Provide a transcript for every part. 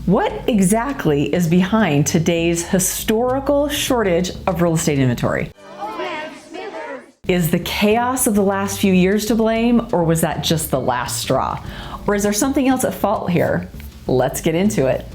What exactly is behind today's historical shortage of real estate inventory? Is the chaos of the last few years to blame, or was that just the last straw? Or is there something else at fault here? Let's get into it.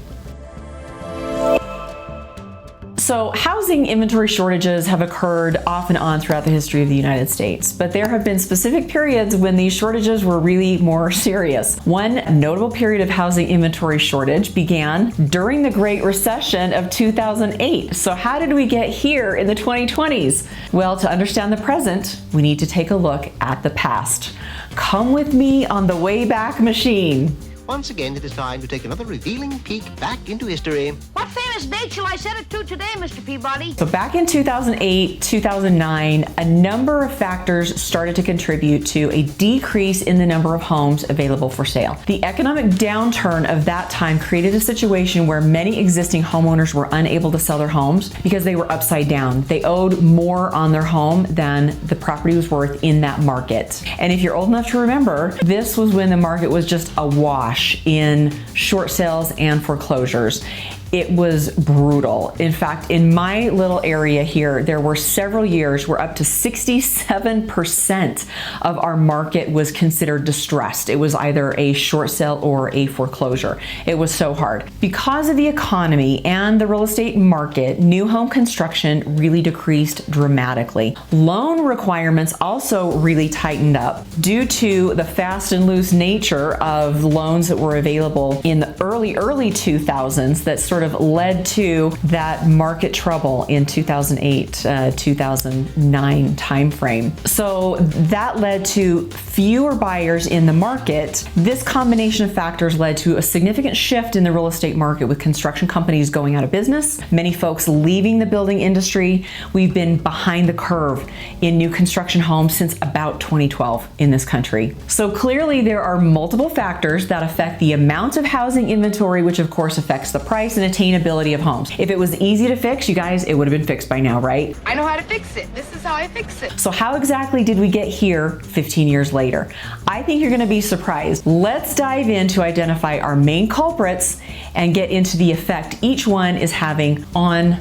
So housing inventory shortages have occurred off and on throughout the history of the United States, but there have been specific periods when these shortages were really more serious. One notable period of housing inventory shortage began during the Great Recession of 2008. So how did we get here in the 2020s? Well, to understand the present, we need to take a look at the past. Come with me on the Wayback Machine. Once again, it is time to take another revealing peek back into history. What famous date shall I set it to today, Mr. Peabody? So back in 2008, 2009, a number of factors started to contribute to a decrease in the number of homes available for sale. The economic downturn of that time created a situation where many existing homeowners were unable to sell their homes because they were upside down. They owed more on their home than the property was worth in that market. And if you're old enough to remember, this was when the market was just awash in short sales and foreclosures. It was brutal. In fact, in my little area here, there were several years where up to 67% of our market was considered distressed. It was either a short sale or a foreclosure. It was so hard. Because of the economy and the real estate market, new home construction really decreased dramatically. Loan requirements also really tightened up due to the fast and loose nature of loans that were available in the early 2000s that sort of led to that market trouble in 2008-2009 timeframe. So that led to fewer buyers in the market. This combination of factors led to a significant shift in the real estate market, with construction companies going out of business, many folks leaving the building industry. We've been behind the curve in new construction homes since about 2012 in this country. So clearly there are multiple factors that affect the amount of housing inventory, which of course affects the price and attainability of homes. If it was easy to fix, you guys, it would have been fixed by now, right? I know how to fix it. This is how I fix it. So how exactly did we get here 15 years later? I think you're going to be surprised. Let's dive in to identify our main culprits and get into the effect each one is having on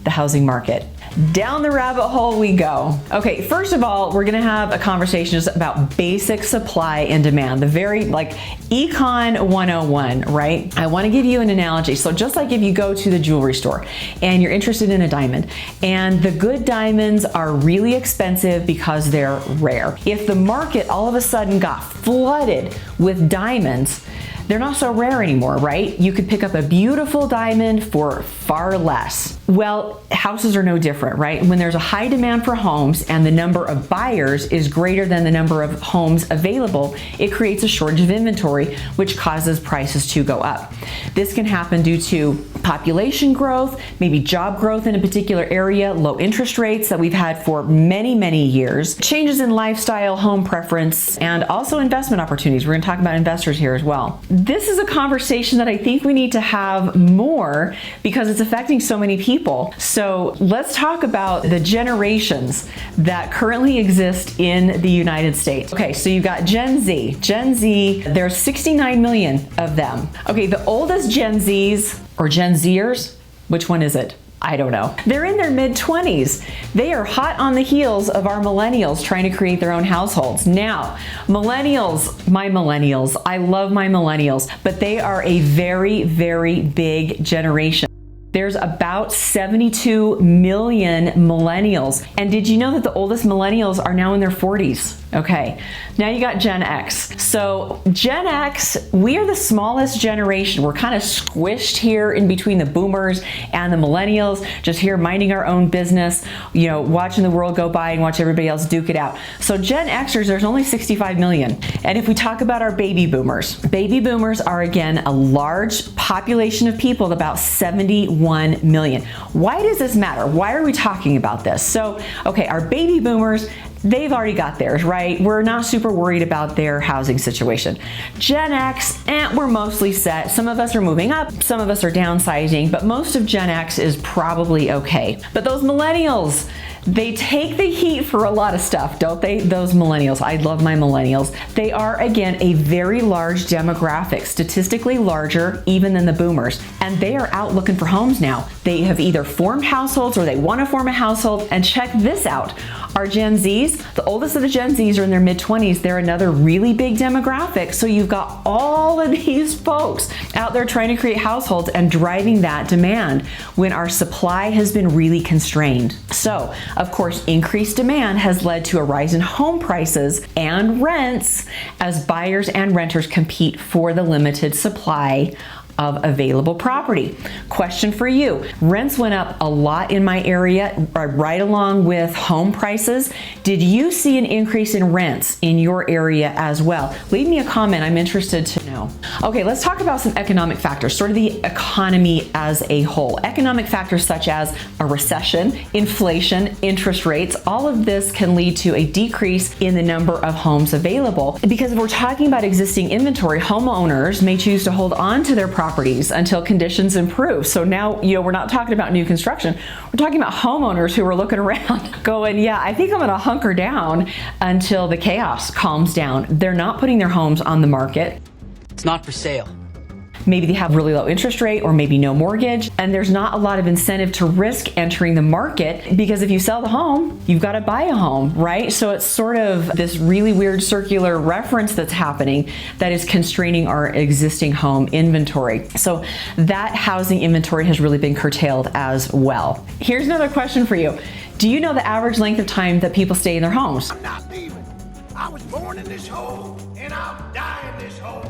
the housing market. Down the rabbit hole we go. Okay, first of all, we're gonna have a conversation just about basic supply and demand, the very Econ 101, right? I wanna give you an analogy. So just like if you go to the jewelry store and you're interested in a diamond, and the good diamonds are really expensive because they're rare. If the market all of a sudden got flooded with diamonds, they're not so rare anymore, right? You could pick up a beautiful diamond for far less. Well, houses are no different, right? When there's a high demand for homes and the number of buyers is greater than the number of homes available, it creates a shortage of inventory, which causes prices to go up. This can happen due to population growth, maybe job growth in a particular area, low interest rates that we've had for many, many years, changes in lifestyle, home preference, and also investment opportunities. We're going to talk about investors here as well. This is a conversation that I think we need to have more because it's affecting so many people. So let's talk about the generations that currently exist in the United States. Okay, so you've got Gen Z. Gen Z, there's 69 million of them. Okay, the oldest Gen Zs or Gen Zers, which one is it? I don't know. They're in their mid-20s. They are hot on the heels of our millennials trying to create their own households. Now, millennials, I love my millennials, but they are a very, very big generation. There's about 72 million millennials. And did you know that the oldest millennials are now in their 40s? Okay, now you got Gen X. So Gen X, we are the smallest generation. We're kind of squished here in between the boomers and the millennials, just here minding our own business, you know, watching the world go by and watch everybody else duke it out. So Gen Xers, there's only 65 million. And if we talk about our baby boomers are again a large population of people, about 71 million. Why does this matter? Why are we talking about this? So, okay, our baby boomers, they've already got theirs, right? We're not super worried about their housing situation. Gen X, we're mostly set. Some of us are moving up, some of us are downsizing, but most of Gen X is probably okay. But those millennials, They take the heat for a lot of stuff, don't they? Those millennials. I love my millennials. They are, again, a very large demographic, statistically larger even than the boomers. And they are out looking for homes now. They have either formed households or they want to form a household. And check this out. Our Gen Zs, the oldest of the Gen Zs are in their mid-20s. They're another really big demographic. So you've got all of these folks out there trying to create households and driving that demand when our supply has been really constrained. So, of course, increased demand has led to a rise in home prices and rents as buyers and renters compete for the limited supply of available property. Question for you. Rents went up a lot in my area, right along with home prices. Did you see an increase in rents in your area as well? Leave me a comment. I'm interested to know. Okay, let's talk about some economic factors, sort of the economy as a whole. Economic factors such as a recession, inflation, interest rates, all of this can lead to a decrease in the number of homes available. Because if we're talking about existing inventory, homeowners may choose to hold on to their properties until conditions improve. So now, we're not talking about new construction. We're talking about homeowners who are looking around going, yeah, I think I'm going to hunker down until the chaos calms down. They're not putting their homes on the market. It's not for sale. Maybe they have really low interest rate or maybe no mortgage, and there's not a lot of incentive to risk entering the market because if you sell the home, you've got to buy a home, right? So it's sort of this really weird circular reference that's happening that is constraining our existing home inventory. So that housing inventory has really been curtailed as well. Here's another question for you. Do you know the average length of time that people stay in their homes? I'm not leaving. I was born in this hole and I'll die in this hole.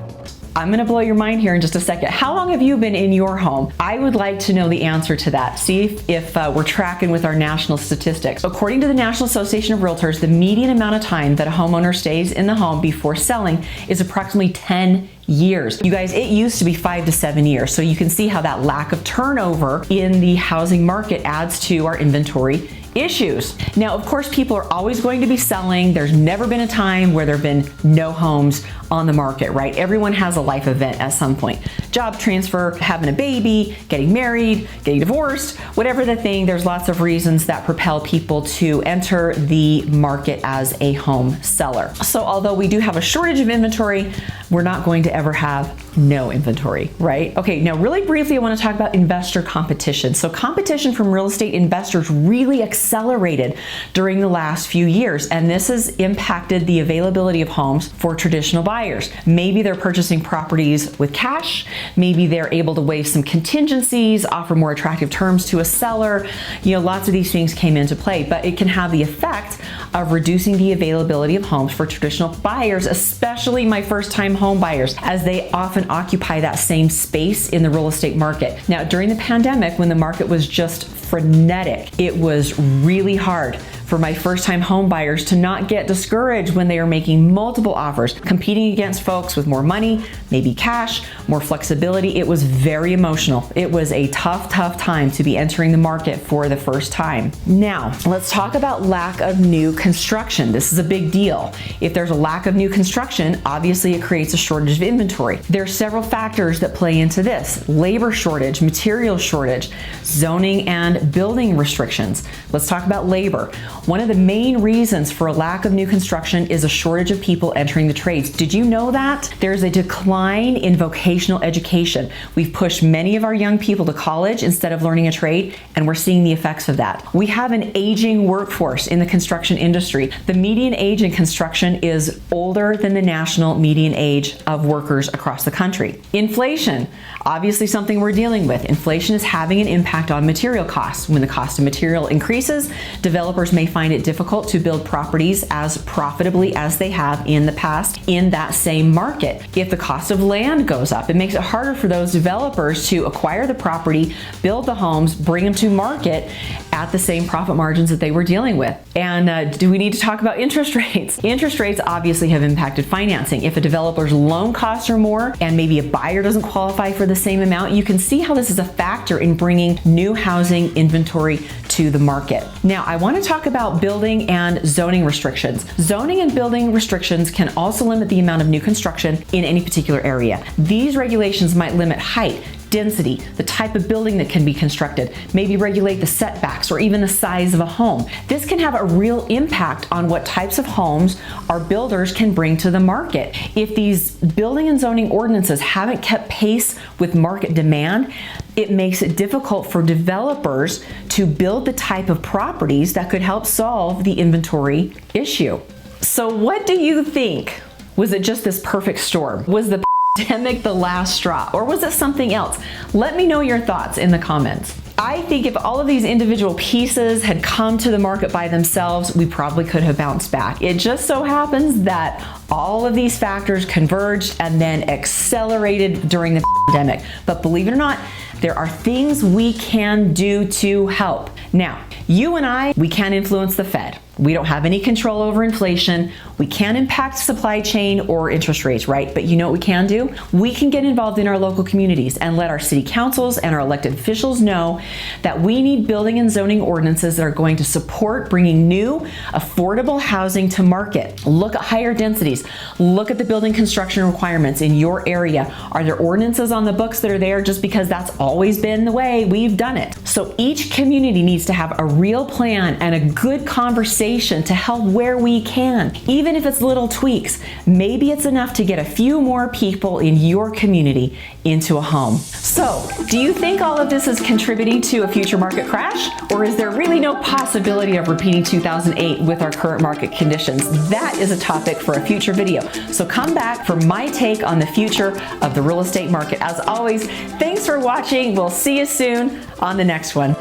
I'm going to blow your mind here in just a second. How long have you been in your home? I would like to know the answer to that. See if we're tracking with our national statistics. According to the National Association of Realtors, the median amount of time that a homeowner stays in the home before selling is approximately 10 years. You guys, it used to be 5 to 7 years. So you can see how that lack of turnover in the housing market adds to our inventory issues. Now, of course, people are always going to be selling. There's never been a time where there have been no homes on the market, right? Everyone has a life event at some point. Job transfer, having a baby, getting married, getting divorced, whatever the thing, there's lots of reasons that propel people to enter the market as a home seller. So although we do have a shortage of inventory, we're not going to ever have no inventory, right? Okay, now really briefly, I want to talk about investor competition. So competition from real estate investors really accelerated during the last few years, and this has impacted the availability of homes for traditional buyers. Maybe they're purchasing properties with cash, maybe they're able to waive some contingencies, offer more attractive terms to a seller. Lots of these things came into play, but it can have the effect of reducing the availability of homes for traditional buyers, especially my first-time home buyers, as they often occupy that same space in the real estate market. Now, during the pandemic, when the market was just frenetic, it was really hard for my first-time home buyers to not get discouraged when they are making multiple offers, competing against folks with more money, maybe cash, more flexibility. It was very emotional. It was a tough time to be entering the market for the first time. Now, let's talk about lack of new construction. This is a big deal. If there's a lack of new construction, obviously it creates a shortage of inventory. There are several factors that play into this: labor shortage, material shortage, zoning and building restrictions. Let's talk about labor. One of the main reasons for a lack of new construction is a shortage of people entering the trades. Did you know that? There's a decline in vocational education. We've pushed many of our young people to college instead of learning a trade, and we're seeing the effects of that. We have an aging workforce in the construction industry. The median age in construction is older than the national median age of workers across the country. Inflation, obviously something we're dealing with. Inflation is having an impact on material costs. When the cost of material increases, developers may find it difficult to build properties as profitably as they have in the past in that same market. If the cost of land goes up, it makes it harder for those developers to acquire the property, build the homes, bring them to market at the same profit margins that they were dealing with. And do we need to talk about interest rates? Interest rates obviously have impacted financing. If a developer's loan costs are more and maybe a buyer doesn't qualify for the same amount, you can see how this is a factor in bringing new housing inventory to the market. Now, I want to talk about building and zoning restrictions. Zoning and building restrictions can also limit the amount of new construction in any particular area. These regulations might limit height, density, the type of building that can be constructed, maybe regulate the setbacks or even the size of a home. This can have a real impact on what types of homes our builders can bring to the market. If these building and zoning ordinances haven't kept pace with market demand, it makes it difficult for developers to build the type of properties that could help solve the inventory issue. So what do you think? Was it just this perfect storm? Was the pandemic the last straw, or was it something else? Let me know your thoughts in the comments. I think if all of these individual pieces had come to the market by themselves, we probably could have bounced back. It just so happens that all of these factors converged and then accelerated during the pandemic. But believe it or not, there are things we can do to help. Now, you and I, we can't influence the Fed. We don't have any control over inflation. We can't impact supply chain or interest rates, right? But you know what we can do? We can get involved in our local communities and let our city councils and our elected officials know that we need building and zoning ordinances that are going to support bringing new, affordable housing to market. Look at higher densities. Look at the building construction requirements in your area. Are there ordinances on the books that are there just because that's always been the way we've done it? So each community needs to have a real plan and a good conversation to help where we can. Even if it's little tweaks, maybe it's enough to get a few more people in your community into a home. So, do you think all of this is contributing to a future market crash? Or is there really no possibility of repeating 2008 with our current market conditions? That is a topic for a future video. So come back for my take on the future of the real estate market. As always, thanks for watching. We'll see you soon on the next one.